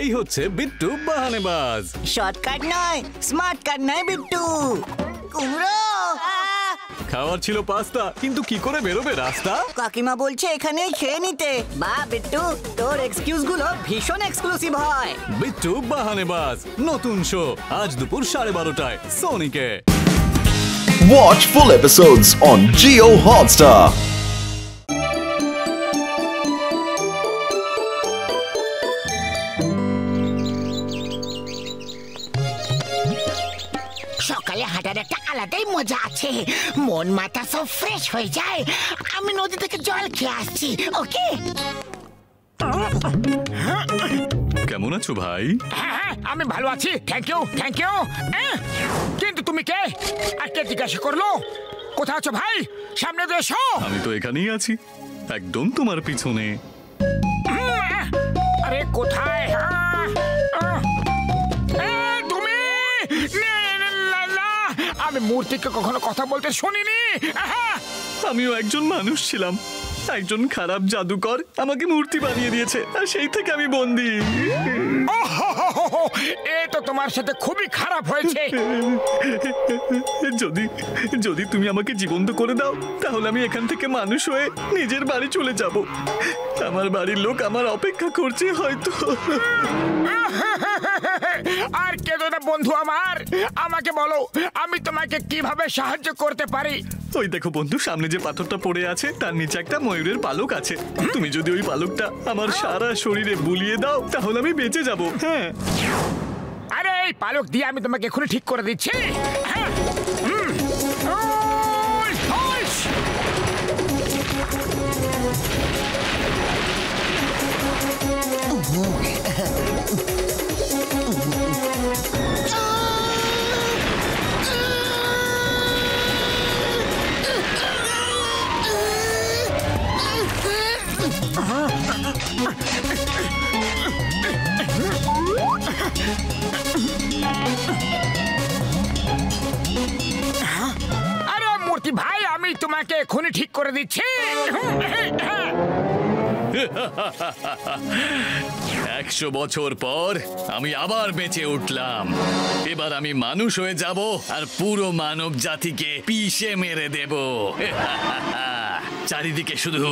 এই হচ্ছে বিট্টু বাহানেবাজ। শর্টকাট নয়, স্মার্ট কাট নয় বিট্টু। কুমড়ো খাওয়ার ছিল পাস্তা, কিন্তু কি করে বেরোবে রাস্তা? কাকিমা বলছে এখানেই খেয়ে নিতে। বা বিট্টু, তোর এক্সকিউজ গুলো ভীষণ এক্সক্লুসিভ হয়। বিট্টু বাহানেবাজ নতুন শো আজ দুপুর 12:30টায় সোনিকে। Watch full episodes on Jio Hotstar. সকালে হাঁটার একটা আলাদাই মজা আছে, মন মাথা সব ফ্রেশ হয়ে যায়। আমি নদী থেকে জল খেয়ে আসছি। ওকে, কেমন আছো ভাই? হ্যাঁ, আমি ভালো আছি, থ্যাংক ইউ থ্যাংক ইউ। কিন্তু তুমি কে আর কে জিজ্ঞাসা করলো? কোথায় আছো ভাই? সামনে দিয়ে এসো। আমি তো এখানেই আছি, একদম তোমার পিছনে। আরে কোথায়? তুমি? আমি মূর্তিকে কখনো কথা বলতে শুনিনি। আমিও একজন মানুষ ছিলাম, একজন খারাপ জাদুকর আমাকে মূর্তি বানিয়ে দিয়েছে, আর সেই থেকে আমি বন্দী। এ তো তোমার সাথে খুবই খারাপ হয়েছে। যদি যদি তুমি আমাকে জীবন্ত করে দাও, তাহলে আমি এখান থেকে মানুষ হয়ে নিজের বাড়ি চলে যাব। আমার বাড়ির লোক আমার অপেক্ষা করছে হয়তো। আর কেঁদো না বন্ধু আমার, আমাকে বলো আমি তোমাকে কিভাবে সাহায্য করতে পারি। ওই দেখো বন্ধু, সামনে যে পাথরটা পড়ে আছে তার নিচে একটা ময়ূরের পালক আছে। তুমি যদি ওই পালকটা আমার সারা শরীরে বুলিয়ে দাও, তাহলে আমি বেঁচে যাব। হ্যাঁ, আরে এই পালক দিয়ে আমি তোমাকে এখনই ঠিক করে দিচ্ছি। হ্যাঁ, আরে মূর্তি ভাই, আমি তোমাকে এখনই ঠিক করে দিচ্ছি। 100 বছর পর আমি আবার বেঁচে উঠলাম। এবার আমি মানুষ হয়ে যাব আর পুরো মানব জাতিকে পিষে মেরে দেব। চারিদিকে শুধু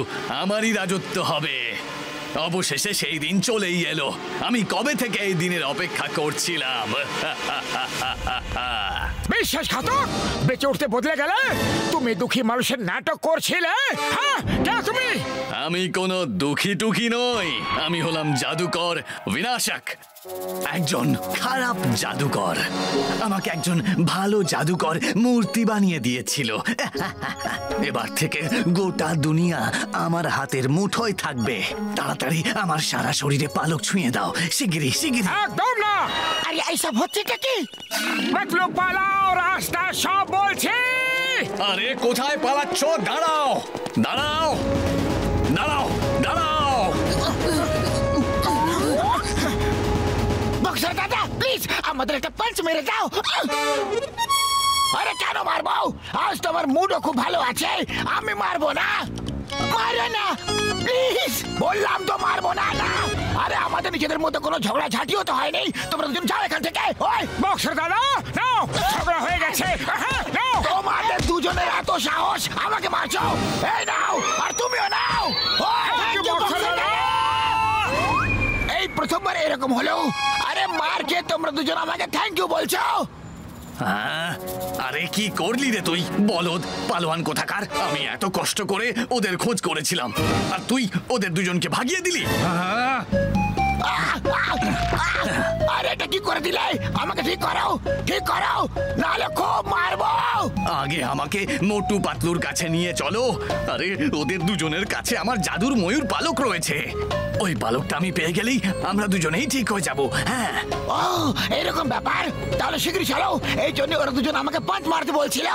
আমারই রাজত্ব হবে। অবশেষে সেই দিন চলেই এলো। আমি কবে থেকে এই দিনের অপেক্ষা করছিলাম। বিশ্বাসঘাতক, বেঁচে উঠতে বদলে গেলে। তুমি দুঃখী মানুষের নাটক করছিলে। হ্যাঁ, কে তুমি? আমি কোনো দুঃখী টুকি নই, আমি হলাম জাদুকর বিনাশক, একজন খারাপ জাদুকর। আমাকে একজন ভালো জাদুকর মূর্তি বানিয়ে দিয়েছিল। এবার থেকে গোটা দুনিয়া আমার হাতের মুঠোয় থাকবে। তাড়াতাড়ি আমার সারা শরীরে পালক ছুঁয়ে দাও, শিগগিরই শিগগিরই। একদম না। আরে এইসব হচ্ছেটা কি? মতলব পালাও, রাস্তা সব বলছি। আরে কোথায় পালাচ্ছ? দাঁড়াও দাঁড়াও দাঁড়াও দাঁড়াও। বক্সার দাদা, প্লিজ আমাদের একটা পাঞ্চ মেরে দাও। আরে কেন মারবো? আজ তো আমার মুডও খুব ভালো আছে, আমি মারবো না। মারো না প্লিজ, বললাম তো মারবো না। না, আরে আমাদের নিজেদের মধ্যে কোনো ঝগড়া ঝাঁটিও তো হয়নি। তোমরা দুজন যাও এখান থেকে। ওই বক্সার দাদা, নাও, ঝগড়া হয়ে গেছে। নাও। তোমাদের দুজনের এত সাহস, আমাকে মারছো। এই নাও, আর তুমিও নাও। এই প্রথমবার এরকম হলো। আরে মার খেয়ে তোমরা দুজন আমাকে থ্যাংক ইউ বলছো। আরে কি করলি রে তুই, বলদ পালোয়ান কোথাকার। আমি এত কষ্ট করে ওদের খোঁজ করেছিলাম, আর তুই ওদের দুজনকে ভাগিয়ে দিলি। আরে এটা কি করে দিলে? আমাকে ঠিক করাও, ঠিক করাও, নাহলে খুব মারবো। আগে আমাকে মোটু পাতলুর কাছে নিয়ে চলো। আরে ওদের দুজনের কাছে আমার জাদুর ময়ূর পালক রয়েছে। ওই পালকটা আমি পেয়ে গেলেই আমরা দুজনেই ঠিক হয়ে যাব। হ্যাঁ। ও এরকম ব্যাপার, তাহলে শীঘ্রই চলো। এই জন্য ওরা দুজন আমাকে পাঁচ মারতে বলছিল।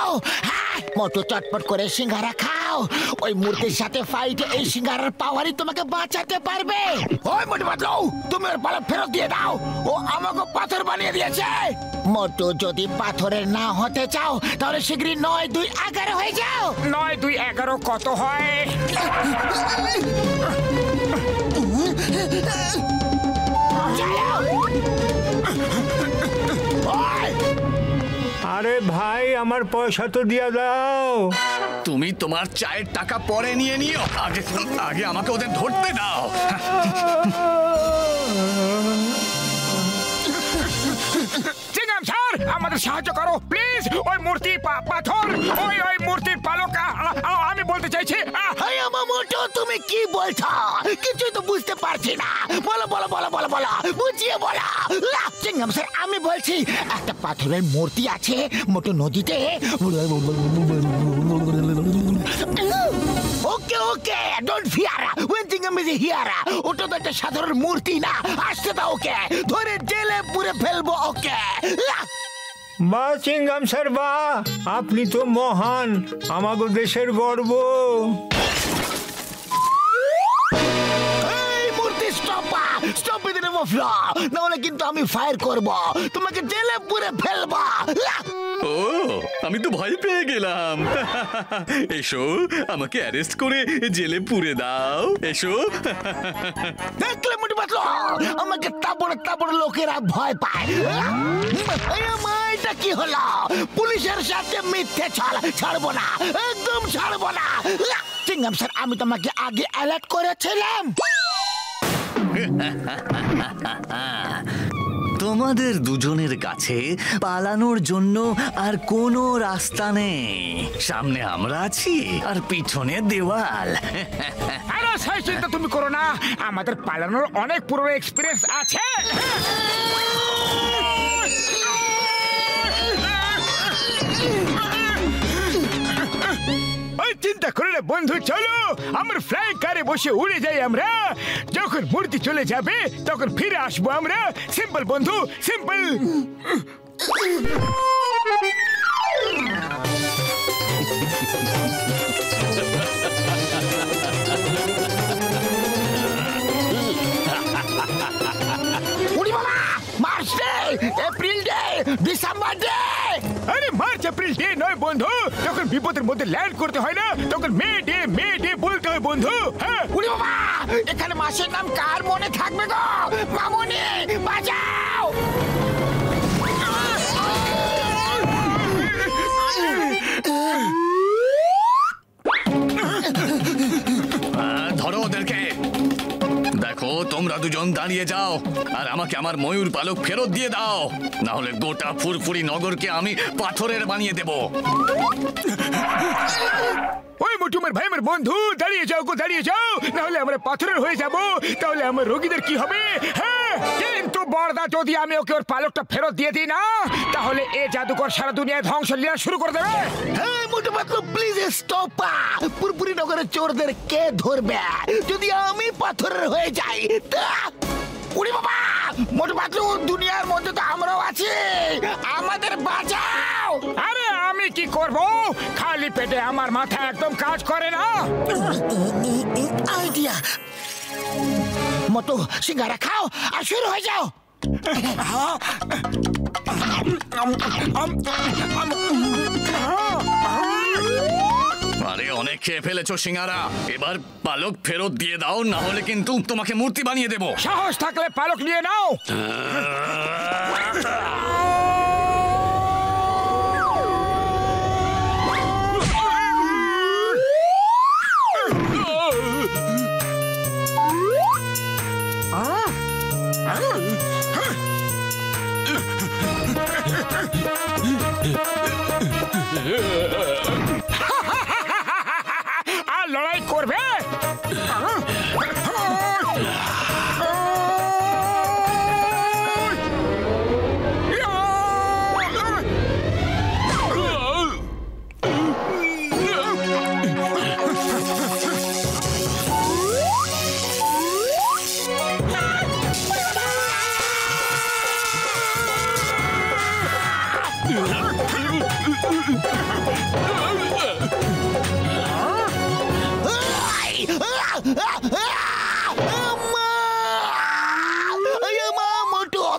হ্যাঁ, মোটু চটপট করে সিঙ্গারা খাও। ওই মূর্তির সাথে ফাইটে এই সিঙ্গারার পাওয়ারই তোমাকে বাঁচাতে পারবে। ওই মোটু পাতলু, তুমি ওর পালক ফেরত দিয়ে দাও। ও আমাকে পাথর বানিয়ে দিয়েছে। মোটু, যদি পাথরের না হতে চাও তাহলে শীঘ্রই 9, 2, 11 হয়ে যাও। 9, 2, 11 কত হয়? চলো আরে ভাই আমার পয়সা তো দিয়া দাও। তুমি তোমার চায়ের টাকা পরে নিয়ে নিও, আগে আগে আমাকে ওদের ধরতে দাও। চিংগাম স্যার, আমাদের সাহায্য করো প্লিজ। ওই মূর্তি পাথর, ওই মূর্তির পালক আমি বলতে চাইছি। মোটো তুমি কি বলছো? কিছুই তো বুঝতে পারছি না। বলো বলো বলো বলো বলো, বুঝিয়ে বলো। চিংগাম স্যার, আমি বলছি একটা পাথরের মূর্তি আছে মোটো নদীতে। Okay okay, don't fear, when Chingam is here. ওটা তো একটা সাধারণ মূর্তি না, আসতে দাও ওকে, ধরে জেলে পুরে ফেলবো ওকে। বাহ চিংগাম স্যার বাহ, আপনি তো মহান, আমাগো দেশের গর্ব। স্টপ উইথ দ্য মফলা, না হলে কিন্তু আমি ফায়ার করব, তোমাকে জেলে পুরে ফেলবো। ও, আমি তো ভয় পেয়ে গেলাম। এসো, আমাকে অ্যারেস্ট করে জেলে পুরে দাও, এসো। দেখলে মুটি বাতলো, আমাকে তাবড় লোকেরা ভয় পায়। এটা কি হলো? পুলিশের সাথে মিথ্যে ছাড়বো না, একদম ছাড়বো না। চিংগাম স্যার, আমি তোমাকে আগে অ্যালার্ট করেছিলাম। তোমাদের দুজনের কাছে পালানোর জন্য আর কোনো রাস্তা নেই। সামনে আমরা আছি আর পিছনে দেওয়াল। আরে সেই চিন্তা তুমি করো না, আমাদের পালানোর অনেক পুরনো এক্সপিরিয়েন্স আছে। চিন্তা করে না বন্ধু, চলো আমার ফ্লাই কারে বসে উড়ে যাই আমরা। যখন মূর্তি চলে যাবে তখন ফিরে আসবো আমরা। সিম্পল বন্ধু, simple. March day, April day, December day. আরে মার্চ এপ্রিল ডে নয় বন্ধু, যখন বিপদের মধ্যে ল্যান্ড করতে হয় না তখন মে ডে বলতে হয় বন্ধু। হ্যাঁ উড়ি বাবা, এখানে মাসের নাম কার মনে থাকবে গো? মামুনি বাজাও। ধরো ওদেরকে। দেখো, তোমরা দুজন দাঁড়িয়ে যাও আর আমাকে আমার ময়ূর পালক ফেরত দিয়ে দাও, না হলে গোটা ফুরফুরি নগরকে আমি পাথরের বানিয়ে দেব। ওই মোটুমের ভাই, আমার বন্ধু, দাঁড়িয়ে যাও গো, দাঁড়িয়ে যাও, না হলে আমরা পাথরের হয়ে যাব। তাহলে আমার রোগীদের কি হবে? হ্যাঁ, কিন্তু বড়দা, যদি আমি ওকে ওর পালকটা ফেরত দিয়ে দিই না, তাহলে এ জাদুকর সারা দুনিয়ায় ধ্বংসলীলা শুরু করে দেবে। হ্যাঁ মোটু বাতলু, প্লিজ স্টপ। পুরপুরি নগরের চোরদের কে ধরবে যদি আমি পাথরের হয়ে যাই? উড়ি বাবা, মোটু বাতলু, দুনিয়ার মধ্যে তো আমরাও আছি, আমাদের বাঁচাও। আরে আমি কি করব? খালি পেটে আমার মাথা একদম কাজ করে না। আইডিয়া, মোটু সিঙ্গারা খাও আর শুরু হয়ে যাও। আরে অনেক খেয়ে ফেলেছো সিঙ্গারা, এবার পালক ফেরত দিয়ে দাও, না হলে কিন্তু তোমাকে মূর্তি বানিয়ে দেব। সাহস থাকলে পালক নিয়ে নাও। আর লড়াই করবে?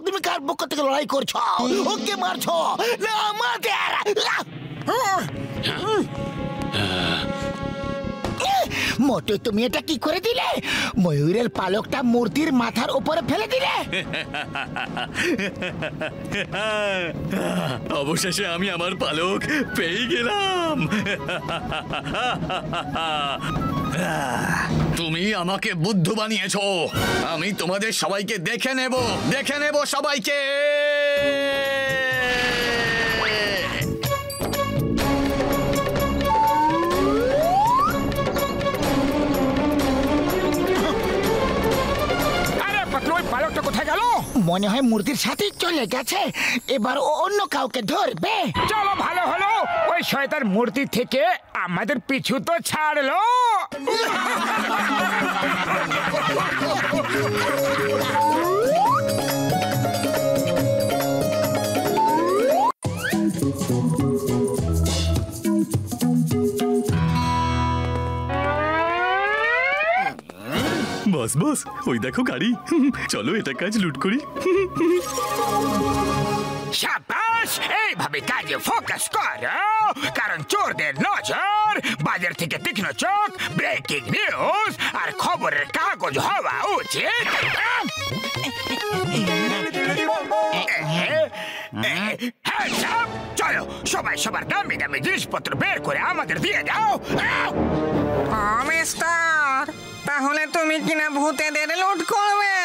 তুমি কার পক্ষ থেকে লড়াই করছো? ওকে মারছো না আমাদের? মোটু তুমি এটা কি করে দিলে? ময়ূরের পালকটা মূর্তির মাথার উপরে ফেলে দিলে। অবশেষে আমি আমার পালক পেয়ে গেলাম। তুমি আমাকে বুদ্ধ বানিয়েছো। আমি তোমাদের সবাইকে দেখে নেব সবাইকে। পালকটা কোথায় গেল? মনে হয় মূর্তির সাথেই চলে গেছে। এবার ও অন্য কাউকে ধরবে। চলো, ভালো হলো ওই শয়তান মূর্তি থেকে আমাদের পিছু তো ছাড়লো। বস ওই দেখো গাড়ি। চলো এটা কাজ লুট করি। শাবাশ, এইভাবে কাজে ফোকাস করো, কারণ চোরদের নজর বাজার থেকে তীক্ষ্ণ চোখ, ব্রেকিং নিউজ আর খবরের কাগজ হওয়া উচিত। চলো সবাই সবার দামি দামি জিনিসপত্র বের করে আমাদের দিয়ে দাও। মিস্টার, তাহলে তুমি কিনা ভূতেদের লুট করবে?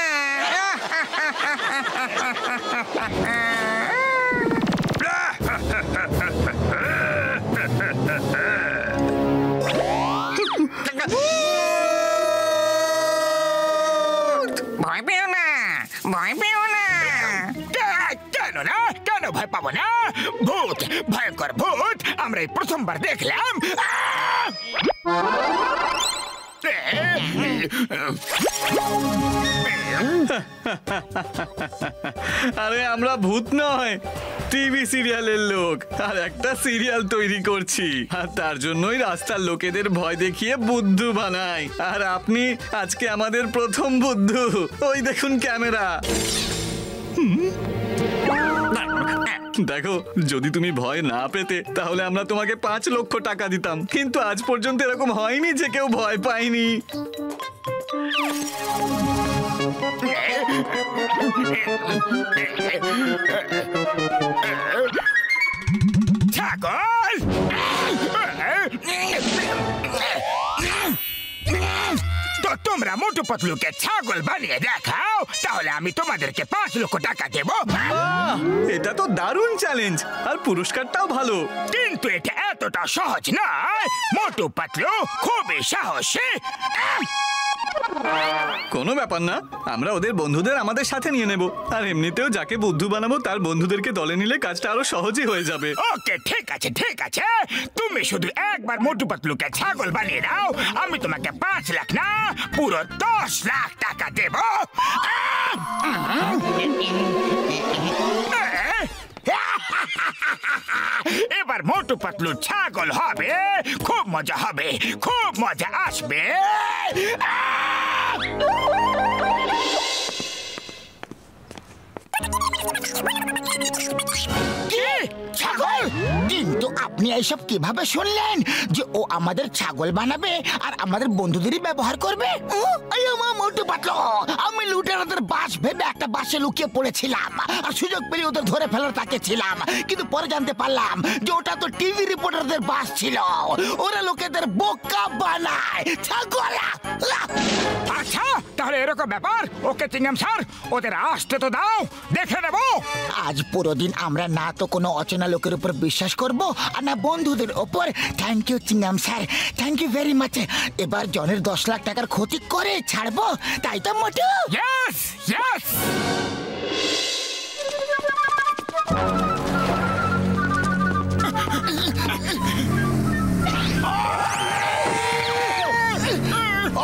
ভয় পেও না, ভয় পেও না। কেন না, কেন ভয় পাবো না? ভূত, ভয়ঙ্কর ভূত আমরা এই প্রথমবার দেখলাম। আরে আমরা ভূত নয়, টিভি সিরিয়ালের লোক, আর একটা সিরিয়াল তৈরি করছি, আর তার জন্যই রাস্তার লোকেদের ভয় দেখিয়ে বুদ্ধু বানাই। আর আপনি আজকে আমাদের প্রথম বুদ্ধু। ওই দেখুন ক্যামেরা। দেখো, যদি তুমি ভয় না পেতে তাহলে আমরা তোমাকে 5 লক্ষ টাকা দিতাম, কিন্তু আজ পর্যন্ত এরকম হয়নি যে কেউ ভয় পায়নি। ছাগল, তো তোমরা মোটু পাতলুকে ছাগল বানিয়ে দেখাও, তাহলে আমি তোমাদেরকে 5 লক্ষ টাকা দেব। এটা তো দারুণ চ্যালেঞ্জ, আর পুরস্কারটাও ভালো। কিন্তু এটা এতটা সহজ নয়। মোটু পাতলু খুবই সাহসী। কোনো ব্যাপার না, আমরা ওদের বন্ধুদের আমাদের সাথে নিয়ে নেব, আর এমনিতেও যাকে বুদ্ধু বানাবো তার বন্ধুদেরকে দলে নিলে কাজটা আরো সহজই হয়ে যাবে। ওকে, ঠিক আছে ঠিক আছে, তুমি শুধু একবার মোটু পাতলুকে ছাগল বানিয়ে দাও, আমি তোমাকে 5 লাখ না পুরো 10 লাখ টাকা দেব। এবার মোটু পাতলু ছাগল হবে, খুব মজা হবে, খুব মজা আসবে। কি ছাগল? কিন্তু আপনি এইসব কিভাবে শুনলেন যে ও আমাদের ছাগল বানাবে আর আমাদের বন্ধুদেরই ব্যবহার করবে? মোটু পাতলু, আমি লুটেরাদের বাস ভেবে একটা বাসে লুকিয়ে পড়েছিলাম, আর সুযোগ পেলে ওদের ধরে ফেলার তাকে ছিলাম, কিন্তু পরে জানতে পারলাম যে ওটা তো টিভি রিপোর্টারদের বাস ছিল। ওরা লোকেদের বোকা বানায়। ছাগল। আচ্ছা, তাহলে এরকম ব্যাপার। ওকে চিংগাম স্যার, ওদের আসতে তো দাও, দেখে নেব। আজ পুরো দিন আমরা না তো কোনো অচেনা লোকের উপর বিশ্বাস করব, আর না বন্ধুদের ওপর। Thank you Chingam sir, thank you very much. এবার জনের 10 লাখ টাকার ক্ষতি করে ছাড়বো, তাই তো মোটু? Yes yes.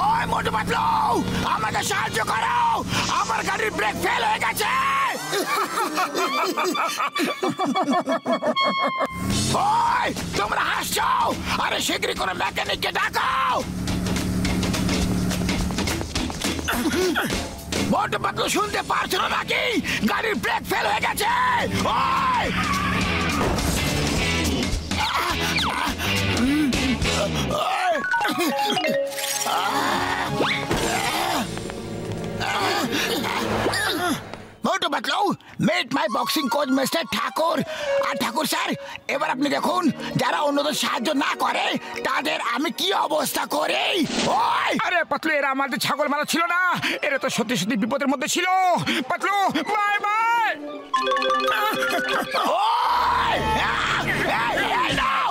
ওই মোটু পাতলু, আমাকে সাহায্য করো, আমার গাড়ির ব্রেক ফেল হয়ে গেছে। ওই তোমরা হাসছো? আরে শীঘ্রই করে মেকানিককে ডাকাও। মোটু পাতলু শুনতে পারছো না নাকি? গাড়ির ব্রেক ফেল হয়ে গেছে। ওই মেট মাই বক্সিং কোচ মিস্টার ঠাকুর। আর ঠাকুর স্যার, এবার আপনি দেখুন যারা অন্যদের সাহায্য না করে তাদের আমি কি অবস্থা করি। ওই আরে পাতলু, এরা আমাদের ছাগল মারা ছিল না, এরা তো সত্যি সত্যি বিপদের মধ্যে ছিল। Patlu, bye bye. ওই এই নাও।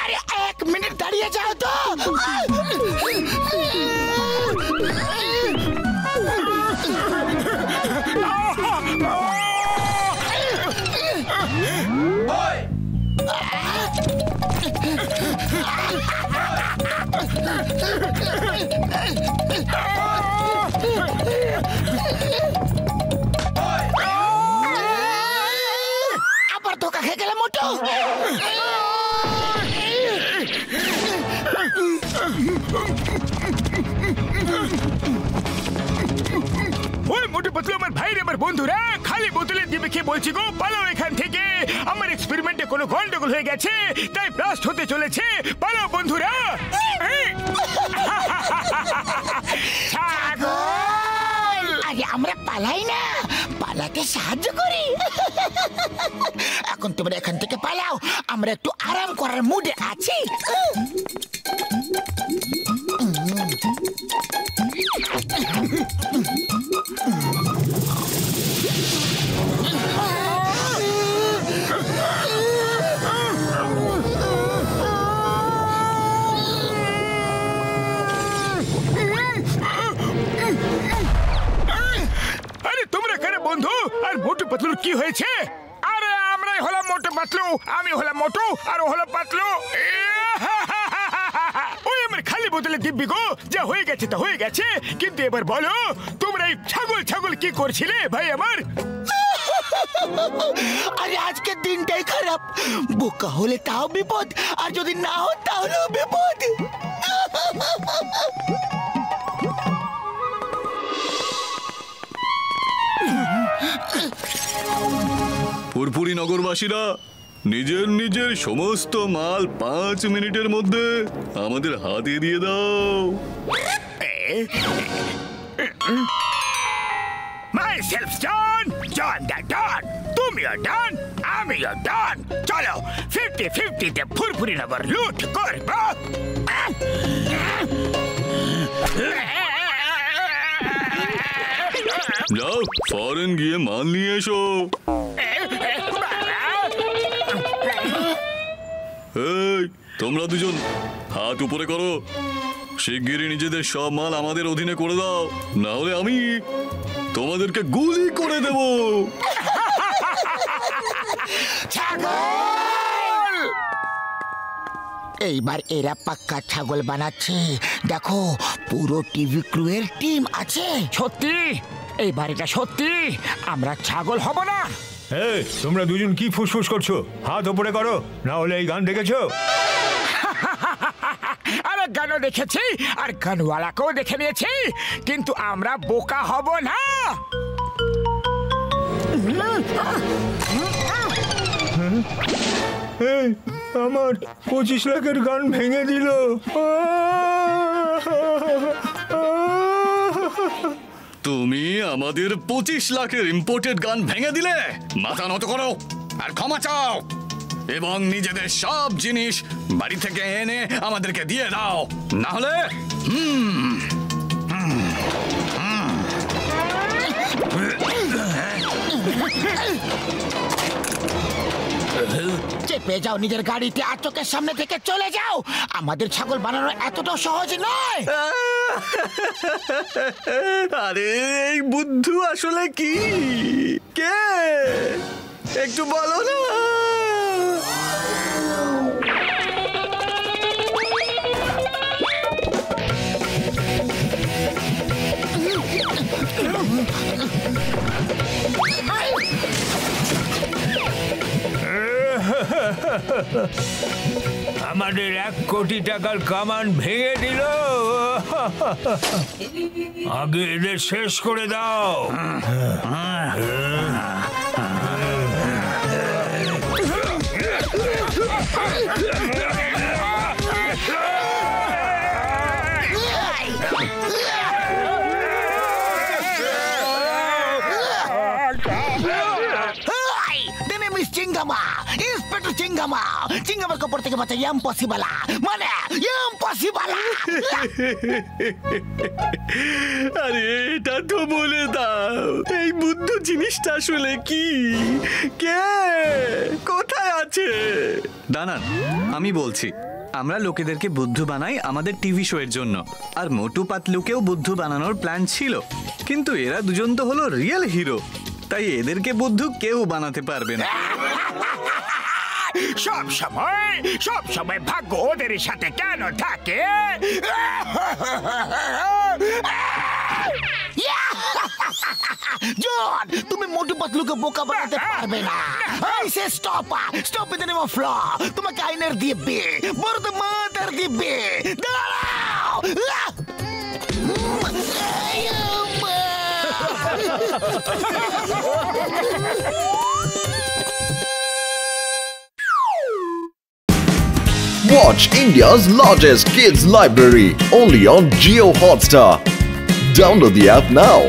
আরে 1 মিনিট দাঁড়িয়ে যাও তো। আবার ধোকা খেয়ে গেলে মোটো। ওই মোটু পাতলু আমার ভাই রে, আমার বন্ধুরা, খালি বোতলে দিবে খেয়ে বলছি গো, পালাও এখান থেকে। আমার এক্সপেরিমেন্টে কোনো গন্ডগোল হয়ে গেছে, তাই ব্লাস্ট হতে চলেছে। পালাও বন্ধুরা। ছাগল! আরে আমরা পালাই না, পালাতে সাহায্য করি। এখন তোমরা এখান থেকে পালাও, আমরা একটু আরাম করার মুডে আছি। আরে তোমরা কারা বন্ধু? আর মোটু পাতলুর কি হয়েছে? আরে আমরাই হলাম মোটু পাতলু, আমি হলাম মোটু আর ও হলো পাতলু। ওই আমার খালি বোতলে দিব্যি গো, যা হয়ে গেছে তা হয়ে গেছে। কিন্তু এবার বলো, তোমরা এই ছাগল ছাগল কি করছিলে ভাই আমার? আরে আজকের দিনটাই খারাপ। বোকা হলে তাও বিপদ, আর যদি না হো তাহলেও বিপদ। ফুরফুরি নগরবাসীরা, নিজের নিজের সমস্ত মাল 5 মিনিটের মধ্যে আমাদের হাতে দিয়ে দাও। Myself John, John the Don. তুমিও ডন, আমিও ডন। চলো 50-50 তে ফুরফুরি নগর লুট করব। যাও, ফরেন গিয়ে মাল নিয়ে এসো। এই, তোমরা দুজন হাত উপরে করো। শিগগিরই নিজেদের সব মাল আমাদের অধীনে করে দাও, না হলে আমি তোমাদেরকে গুলি করে দেব। এইবার এরা পাক্কা ছাগল বানাচ্ছে। দেখো, পুরো টিভি ক্রু এর টিম আছে। সত্যি? এইবার এটা সত্যি আমরা ছাগল হব না? এই, তোমরা দুজন কি ফুসফুস করছো? হাত উপরে করো, না হলে এই গান দেখেছো? আরে গানও দেখেছি, আর গানওয়ালাকেও দেখে নিয়েছি, কিন্তু আমরা বোকা হব না। এই, আমার 25 লাখের গান ভেঙে দিল। তুমি আমাদের 25 লাখের ইম্পোর্টেড গান ভেঙে দিলে? মাথা নত করো আর ক্ষমা চাও, এবং নিজেদের সব জিনিস বাড়ি থেকে এনে আমাদেরকে দিয়ে দাও, না হলে চেপে যাও নিজের গাড়িতে, আর চোখের সামনে থেকে চলে যাও। আমাদের ছাগল বানানো এতটা সহজ নয়। আরে এই বুদ্ধু আসলে কি? কে একটু বলো না। আমাদের 1 কোটি টাকার কামান ভেঙে দিল। আগে এদের শেষ করে দাও। চিঙ্গামা ইন্সপেক্টর চিঙ্গামা চিঙ্গামার কপর থেকে বাঁচা ইম্পসিবল মানে ইম্পসিবল আরে এটা তো বলে দাও, এই বুদ্ধ জিনিসটা আসলে কি, কে, কোথায় আছে? দাঁড়ান, আমি বলছি। আমরা লোকেদেরকে বুদ্ধ বানাই আমাদের টিভি শো এর জন্য, আর মোটু পাতলুকেও বুদ্ধ বানানোর প্ল্যান ছিল, কিন্তু এরা দুজন তো হলো রিয়েল হিরো, তাই এদেরকে বুদ্ধ কেউ বানাতে পারবে না। সব সময় ভাগ্য ওদের সাথে কেন থাকে? জন, তুমি মোটু পাতলুকে বোকা বানাতে পারবে না। এই সে stop in the name of law. তোমাকে আইনের দিবে, বড় মাদার দিবে। দাঁড়াও। Watch India's largest kids library only on Jio Hotstar. Download the app now.